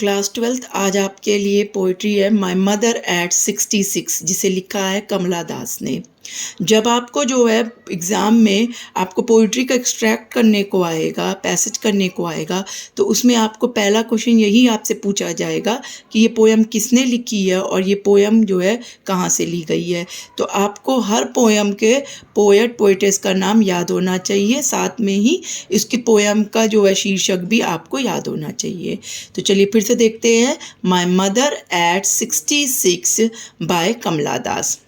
Class 12th आज आपके लिए पोइट्री है माय मदर एट 66 जिसे लिखा है कमला दास ने। जब आपको जो है एग्ज़ाम में आपको पोइट्री का एक्सट्रैक्ट करने को आएगा, पैसेज करने को आएगा, तो उसमें आपको पहला क्वेश्चन यही आपसे पूछा जाएगा कि ये पोएम किसने लिखी है और ये पोएम जो है कहाँ से ली गई है। तो आपको हर पोएम के पोएट पोएटेस का नाम याद होना चाहिए, साथ में ही इसकी पोएम का जो है शीर्षक भी आपको याद होना चाहिए। तो चलिए फिर से देखते हैं माय मदर एट 66 बाय कमला दास।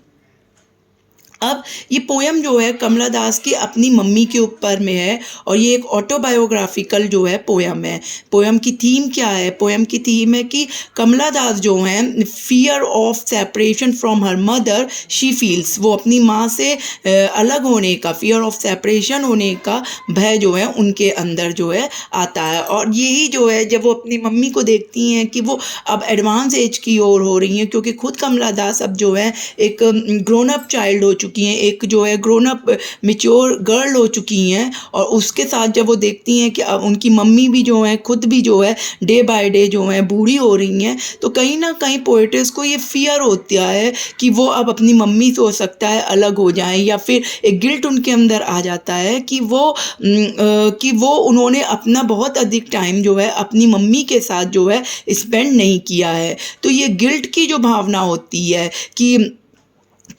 अब ये पोएम जो है कमला दास की अपनी मम्मी के ऊपर में है और ये एक ऑटोबायोग्राफिकल जो है पोएम है। पोएम की थीम क्या है? पोएम की थीम है कि कमला दास जो हैं fear of separation from her mother she feels, वो अपनी माँ से अलग होने का, फियर ऑफ सेपरेशन होने का भय जो है उनके अंदर जो है आता है। और यही जो है जब वो अपनी मम्मी को देखती हैं कि वो अब एडवांस एज की ओर हो रही हैं, क्योंकि खुद कमला दास अब जो है एक ग्रोन अप चाइल्ड हो चुकी हैं, एक जो है ग्रोन अप मैच्योर गर्ल हो चुकी हैं, और उसके साथ जब वो देखती हैं कि अब उनकी मम्मी भी जो है खुद भी जो है डे बाय डे जो है बूढ़ी हो रही हैं, तो कहीं ना कहीं पोएट्स को ये फियर होता है कि वो अब अपनी मम्मी से हो सकता है अलग हो जाएं, या फिर एक गिल्ट उनके अंदर आ जाता है कि वो उन्होंने अपना बहुत अधिक टाइम जो है अपनी मम्मी के साथ जो है स्पेंड नहीं किया है। तो ये गिल्ट की जो भावना होती है कि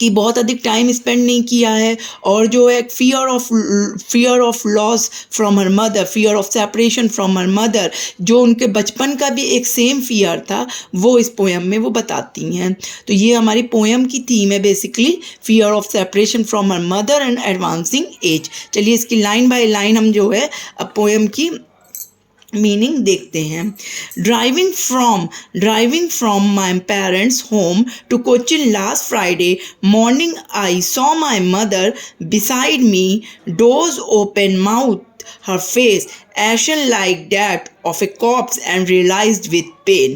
बहुत अधिक टाइम स्पेंड नहीं किया है, और जो है fear of loss from her mother, fear of separation from her mother, जो उनके बचपन का भी एक सेम फियर था, वो इस पोएम में वो बताती हैं। तो ये हमारी पोएम की थीम है basically, fear of separation from her mother and advancing as. चलिए इसकी लाइन बाय लाइन हम जो है अब पोएम की मीनिंग देखते हैं। Driving from my parents home to Cochin last Friday morning I saw my mother beside me, doors open mouth, her face ashen like that of a corpse and realized with pain.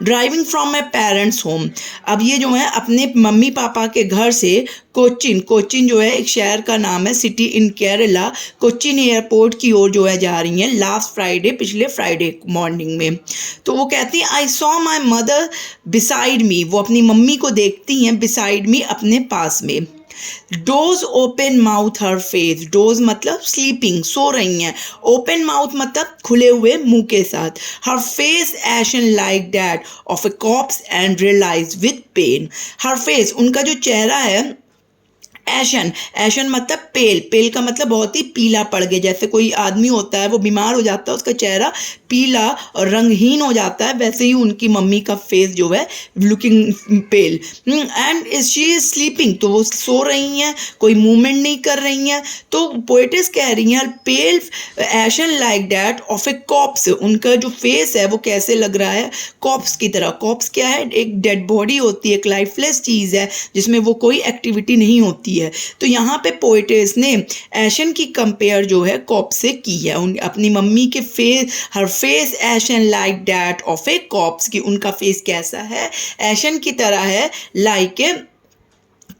Driving from my parents' home, अब ये जो है अपने mummy papa के घर से कोचिन जो है एक शहर का नाम है, city in Kerala, Cochin airport की ओर जो है जा रही हैं लास्ट फ्राइडे, पिछले फ्राइडे मॉर्निंग में। तो वो कहती हैं आई सॉ माई मदर बिसाइड मी, वो अपनी मम्मी को देखती हैं बिसाइड मी, अपने पास में। डोज ओपन माउथ हर फेस, डोज मतलब स्लीपिंग, सो रही हैं, ओपन माउथ मतलब खुले हुए मुंह के साथ, her face ashen like that of a corpse and realise with pain, her face उनका जो चेहरा है एशन मतलब पेल का मतलब बहुत ही पीला पड़ गया, जैसे कोई आदमी होता है वो बीमार हो जाता है, उसका चेहरा पीला और रंगहीन हो जाता है, वैसे ही उनकी मम्मी का फेस जो है looking pale. And she is sleeping, तो वो सो रही हैं, कोई मूवमेंट नहीं कर रही हैं। तो पोएटिस कह रही हैं pale ashen like that of a corpse, उनका जो फेस है वो कैसे लग रहा है, कॉप्स की तरह। कॉप्स क्या है? एक डेड बॉडी होती है, एक लाइफलेस चीज़ है जिसमें वो कोई एक्टिविटी नहीं होती है। तो यहाँ पे पोएटिस ने एशन की कंपेयर जो है कॉप्स से की है, अपनी मम्मी के face, her face ashen like that of a corpse, की उनका फेस कैसा है, एशन की तरह है, लाइक ए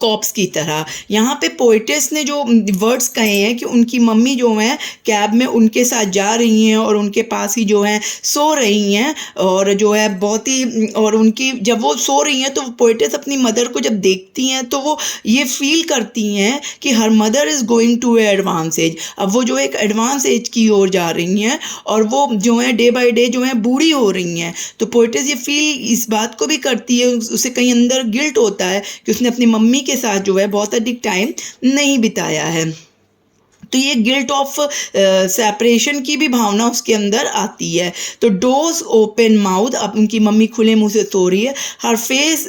कॉप्स की तरह। यहाँ पे पोएटिस ने जो वर्ड्स कहे हैं कि उनकी मम्मी जो हैं कैब में उनके साथ जा रही हैं और उनके पास ही जो हैं सो रही हैं, और जो है बहुत ही, और उनकी जब वो सो रही हैं तो पोएटिस अपनी मदर को जब देखती हैं तो वो ये फील करती हैं कि her mother is going to a advance age, अब वो जो एक एडवांस एज की ओर जा रही हैं और वो जो है डे बाय डे जो है बूढ़ी हो रही हैं। तो पोएटिस ये फील इस बात को भी करती है, उसे कहीं अंदर गिल्ट होता है कि उसने अपनी मम्मी के साथ जो है बहुत अधिक टाइम नहीं बिताया है। तो ये गिल्ट ऑफ सेपरेशन की भी भावना उसके अंदर आती है। तो डोज ओपन माउथ, अब उनकी मम्मी खुले मुंह से सो रही है, her face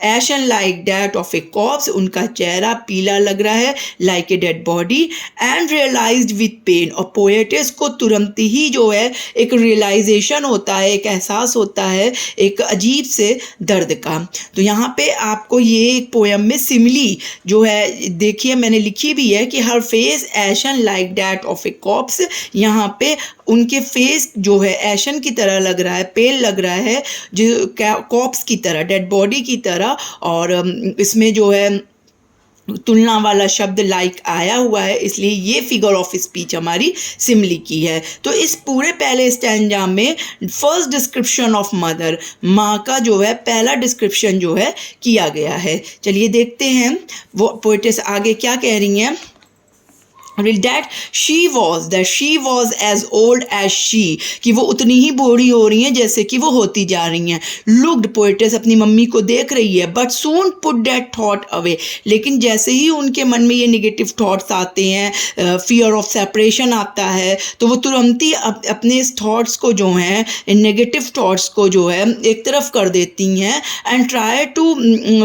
ashen like that of a corpse, उनका चेहरा पीला लग रहा है like a dead body, and realised with pain, और पोएटिस को तुरंत ही जो है एक रियलाइजेशन होता है, एक एहसास होता है एक अजीब से दर्द का। तो यहाँ पे आपको ये एक पोएम में सिमिली जो है देखिए मैंने लिखी भी है कि her face ashen like that of a corpse, यहाँ पे उनके फेस जो है एशन की तरह लग रहा है, पेल लग रहा है, जो कॉप्स की तरह, डेड बॉडी की तरह। और इसमें जो है तुलना वाला शब्द लाइक आया हुआ है, इसलिए ये फिगर ऑफ स्पीच हमारी सिमिली की है। तो इस पूरे पहले स्टैंजा में फर्स्ट डिस्क्रिप्शन ऑफ मदर, माँ का जो है पहला डिस्क्रिप्शन जो है किया गया है। चलिए देखते हैं वो पोएटेस आगे क्या कह रही हैं। that she was as old as she, कि वो उतनी ही बूढ़ी हो रही हैं जैसे कि वो होती जा रही हैं। looked, पोएटेस अपनी मम्मी को देख रही है, but soon put that thought away, लेकिन जैसे ही उनके मन में ये नेगेटिव थॉट्स आते हैं, फियर ऑफ सेपरेशन आता है, तो वो तुरंत ही अपने इस थॉट्स को जो हैं, नेगेटिव थॉट्स को जो है एक तरफ कर देती हैं and try to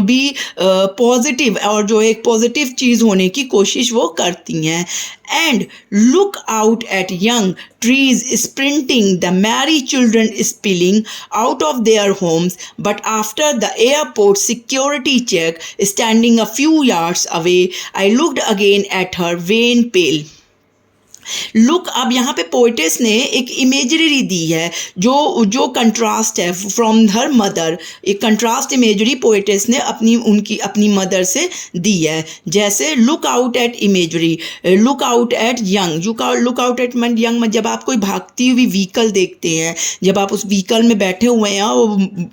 be positive, और जो एक पॉजिटिव चीज़ होने की कोशिश वो करती हैं। And look out at young trees sprinting, the merry children spilling out of their homes. But after the airport security check, standing a few yards away, I looked again at her, vain, pale. Look, अब यहाँ पे poetess ने एक imagery दी है जो contrast है from her mother. एक contrast imagery poetess ने अपनी मदर से दी है। जैसे look out at imagery, look out at young, look out at young, जब आप कोई भागती हुई व्हीकल देखते हैं, जब आप उस व्हीकल में बैठे हुए हैं, वो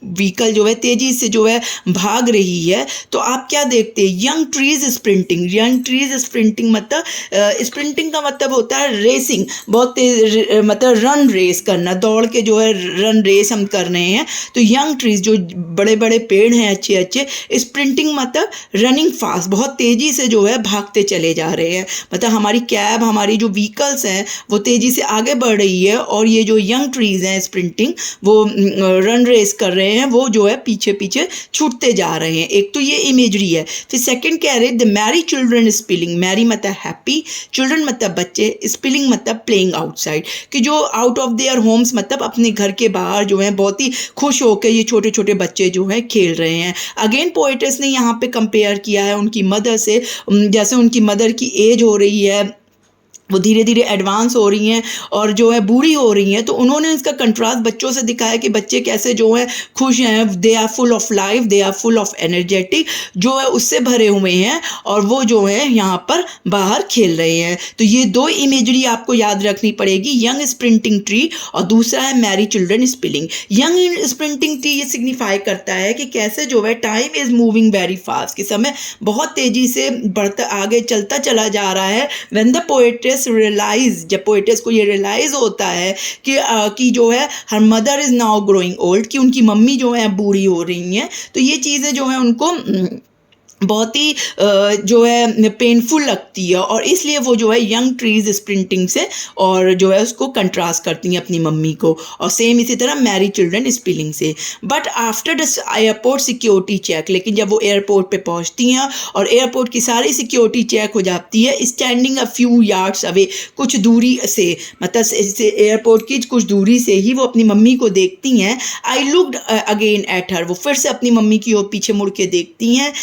व्हीकल जो है तेज़ी से जो है भाग रही है, तो आप क्या देखते हैं? Young trees sprinting. Young trees sprinting मतलब स्प्रिंटिंग का मतलब होता है रेसिंग, बहुत तेज, मतलब रन रेस करना, दौड़ के जो है रन रेस हम कर रहे हैं। तो यंग ट्रीज, जो बड़े बड़े पेड़ हैं अच्छे अच्छे, स्प्रिंटिंग मतलब रनिंग फास्ट, बहुत तेज़ी से जो है भागते चले जा रहे हैं। मतलब हमारी कैब, हमारी जो व्हीकल्स हैं वो तेज़ी से आगे बढ़ रही है, और ये जो यंग ट्रीज हैं स्प्रिंटिंग, वो रन रेस कर रहे हैं, वो जो है पीछे पीछे छूटते जा रहे हैं। एक तो ये इमेजरी है। फिर सेकंड कह रहे the merry children spilling, merry मतलब हैप्पी, चिल्ड्रन मतलब बच्चे, स्पिलिंग मतलब प्लेइंग आउटसाइड, कि जो आउट ऑफ देयर होम्स मतलब अपने घर के बाहर जो है बहुत ही खुश होकर ये छोटे छोटे बच्चे जो हैं खेल रहे हैं। अगेन पोएटेस ने यहाँ पे कंपेयर किया है उनकी मदर से। जैसे उनकी मदर की एज हो रही है, वो धीरे धीरे एडवांस हो रही हैं और जो है बूढ़ी हो रही हैं, तो उन्होंने इसका कंट्रास्ट बच्चों से दिखाया कि बच्चे कैसे जो है खुश हैं, they are full of life, they are full of energetic, जो है उससे भरे हुए हैं, और वो जो है यहाँ पर बाहर खेल रहे हैं। तो ये दो इमेजरी आपको याद रखनी पड़ेगी, यंग स्प्रिंटिंग ट्री और दूसरा है Mary children spilling. Young sprinting tree ये सिग्निफाई करता है कि कैसे जो है time is moving very fast, कि समय बहुत तेज़ी से बढ़ता आगे चलता चला जा रहा है। व्हेन द पोएट्रेस रियलाइज, जब पोएटेस को ये रियलाइज होता है कि जो है हर mother is now growing old, कि उनकी मम्मी जो है बूढ़ी हो रही हैं, तो ये चीज़ें जो है उनको बहुत ही जो है पेनफुल लगती है, और इसलिए वो जो है यंग ट्रीज स्प्रिंटिंग से और जो है उसको कंट्रास्ट करती हैं अपनी मम्मी को, और सेम इसी तरह मैरी चिल्ड्रन स्पिलिंग से। But after the airport security check, लेकिन जब वो एयरपोर्ट पे पहुंचती हैं और एयरपोर्ट की सारी सिक्योरिटी चेक हो जाती है, standing a few yards away, कुछ दूरी से, मतलब एयरपोर्ट की कुछ दूरी से ही वो अपनी मम्मी को देखती हैं। I looked again at her, वो फिर से अपनी मम्मी की ओर पीछे मुड़ के देखती हैं।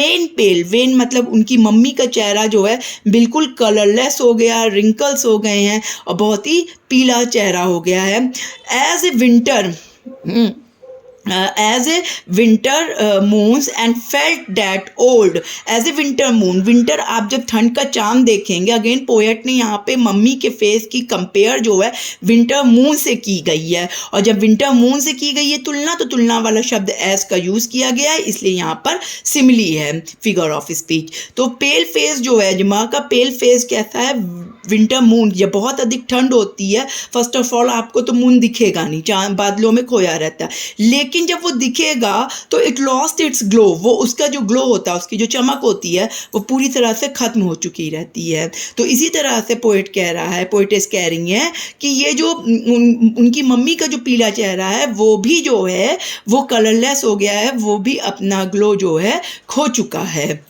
वेन पेल, वेन मतलब उनकी मम्मी का चेहरा जो है बिल्कुल कलरलेस हो गया, रिंकल्स हो गए हैं और बहुत ही पीला चेहरा हो गया है। As a winter as a winter moons and felt that old, as a winter moon, winter आप जब ठंड का चांद देखेंगे, अगेन पोएट ने यहाँ पे मम्मी के फेस की कंपेयर जो है विंटर मून से की गई है, और जब विंटर मून से की गई है तुलना, तो तुलना वाला शब्द एज का यूज़ किया गया है, इसलिए यहाँ पर सिमिली है फिगर ऑफ स्पीच। तो पेल फेस जो है, माँ का पेल फेस कैसा है? विंटर मून, जब बहुत अधिक ठंड होती है, फर्स्ट ऑफ ऑल आपको तो मून दिखेगा नहीं, चांद बादलों में खोया रहता है, लेकिन जब वो दिखेगा तो इट लॉस्ट इट्स ग्लो, वो उसका जो ग्लो होता है, उसकी जो चमक होती है, वो पूरी तरह से ख़त्म हो चुकी रहती है। तो इसी तरह से पोएट कह रहा है, पोएटेस कह रही हैं कि ये जो उनकी मम्मी का जो पीला चेहरा है, वो भी जो है वो कलरलेस हो गया है, वो भी अपना ग्लो जो है खो चुका है।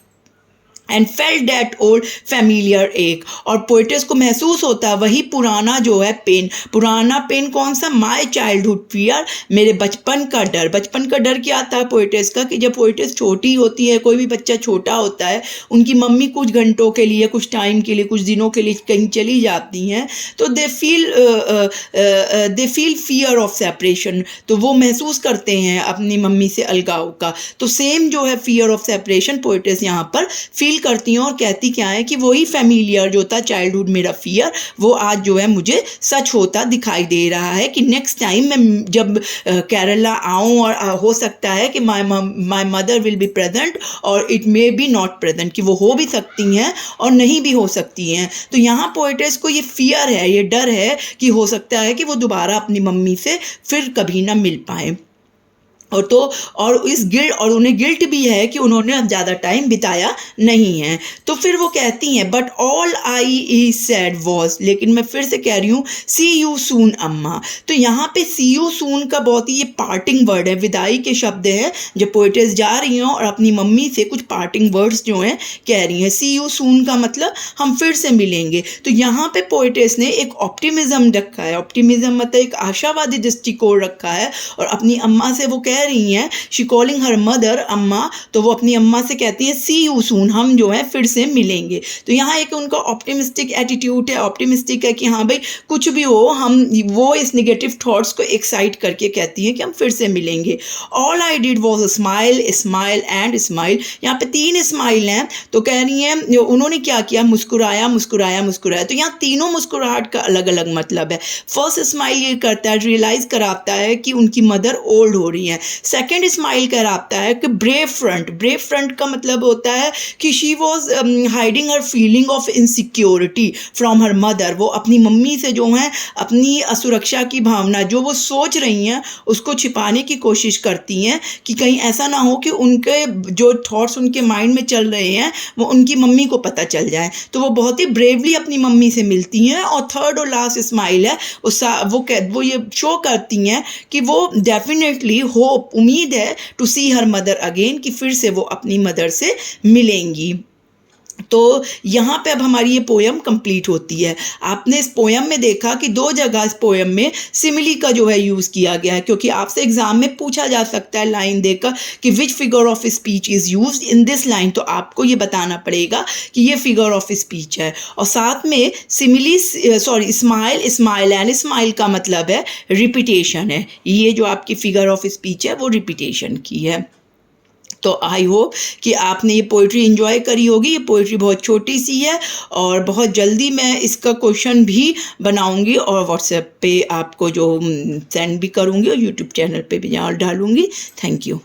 And felt that old familiar एक, और पोएटेस को महसूस होता है वही पुराना जो है पेन। पुराना पेन कौन सा? माई चाइल्डहुड फियर, मेरे बचपन का डर। बचपन का डर क्या आता है पोएटेस का? कि जब पोएटेस छोटी होती है, कोई भी बच्चा छोटा होता है, उनकी मम्मी कुछ घंटों के लिए, कुछ टाइम के लिए, कुछ दिनों के लिए कहीं चली जाती हैं, तो they feel fear of separation, तो वो महसूस करते हैं अपनी मम्मी से अलगाव का। तो सेम जो है फियर ऑफ सेपरेशन पोएटेस यहाँ पर फील फील करती हैं और कहती क्या है कि वही फैमिलियर जो था चाइल्डहुड मेरा फियर, वो आज जो है मुझे सच होता दिखाई दे रहा है कि नेक्स्ट टाइम मैं जब केरला आऊँ और हो सकता है कि my mother will be present और it may be not present, कि वो हो भी सकती हैं और नहीं भी हो सकती हैं। तो यहाँ पोएटेस को ये फियर है, ये डर है कि हो सकता है कि वो दोबारा अपनी मम्मी से फिर कभी ना मिल पाए। और इस गिल्ट, और उन्हें गिल्ट भी है कि उन्होंने अब ज़्यादा टाइम बिताया नहीं है। तो फिर वो कहती हैं but all I said was, लेकिन मैं फिर से कह रही हूँ सी यू सून अम्मा। तो यहाँ पे सी यू सून का बहुत ही ये पार्टिंग वर्ड है, विदाई के शब्द हैं जब पोएटेस जा रही हैं और अपनी मम्मी से कुछ पार्टिंग वर्ड्स जो हैं कह रही हैं। सी यू सून का मतलब हम फिर से मिलेंगे। तो यहाँ पे पोएटेस ने एक ऑप्टिमिज्म रखा है, ऑप्टिमिज्म मतलब एक आशावादी दृष्टिकोण रखा है, और अपनी अम्मा से वो कह रही हैं, शी कॉलिंग हर मदर अम्मा, तो वो अपनी अम्मा से कहती हैं सी यू सून, हम जो है फिर से मिलेंगे। तो यहाँ एक उनका ऑप्टिमिस्टिक एटीट्यूड है, ऑप्टिमिस्टिक है कि हाँ भाई कुछ भी हो, हम वो इस नेगेटिव थॉट्स को एक्साइट करके कहती हैं कि हम फिर से मिलेंगे। All I did was smile, smile and smile. यहाँ पे 3 स्माइल हैं, तो कह रही हैं उन्होंने क्या किया, मुस्कुराया मुस्कुराया मुस्कुराया। तो यहाँ तीनों मुस्कुराहट का अलग अलग मतलब है। फर्स्ट स्माइल ये करता है, रियलाइज कराता है कि उनकी मदर ओल्ड हो रही हैं। सेकेंड स्माइल कराता है कि ब्रेव फ्रंट, ब्रेव फ्रंट का मतलब होता है कि she was hiding her feeling of insecurity from her mother. वो अपनी मम्मी से जो है अपनी असुरक्षा की भावना जो वो सोच रही हैं उसको छिपाने की कोशिश करती हैं कि कहीं ऐसा ना हो कि उनके जो थॉट्स उनके माइंड में चल रहे हैं वो उनकी मम्मी को पता चल जाए। तो वो बहुत ही ब्रेवली अपनी मम्मी से मिलती हैं। और थर्ड और लास्ट स्माइल है वो ये शो करती हैं कि वो डेफिनेटली होप, उम्मीद है to see her mother again, कि फिर से वो अपनी मदर से मिलेंगी। तो यहाँ पे अब हमारी ये पोयम कंप्लीट होती है। आपने इस पोयम में देखा कि 2 जगह इस पोयम में सिमिली का जो है यूज़ किया गया है, क्योंकि आपसे एग्जाम में पूछा जा सकता है लाइन देकर कि which figure of speech is used in this line, तो आपको ये बताना पड़ेगा कि ये फिगर ऑफ स्पीच है। और साथ में simile smile, smile and smile का मतलब है रिपीटेशन है। ये जो आपकी फिगर ऑफ स्पीच है वो रिपीटेशन की है। तो आई होप कि आपने ये पोइट्री एंजॉय करी होगी। ये पोइट्री बहुत छोटी सी है और बहुत जल्दी मैं इसका क्वेश्चन भी बनाऊंगी और व्हाट्सएप पे आपको जो सेंड भी करूंगी और यूट्यूब चैनल पे भी डालूंगी। Thank you.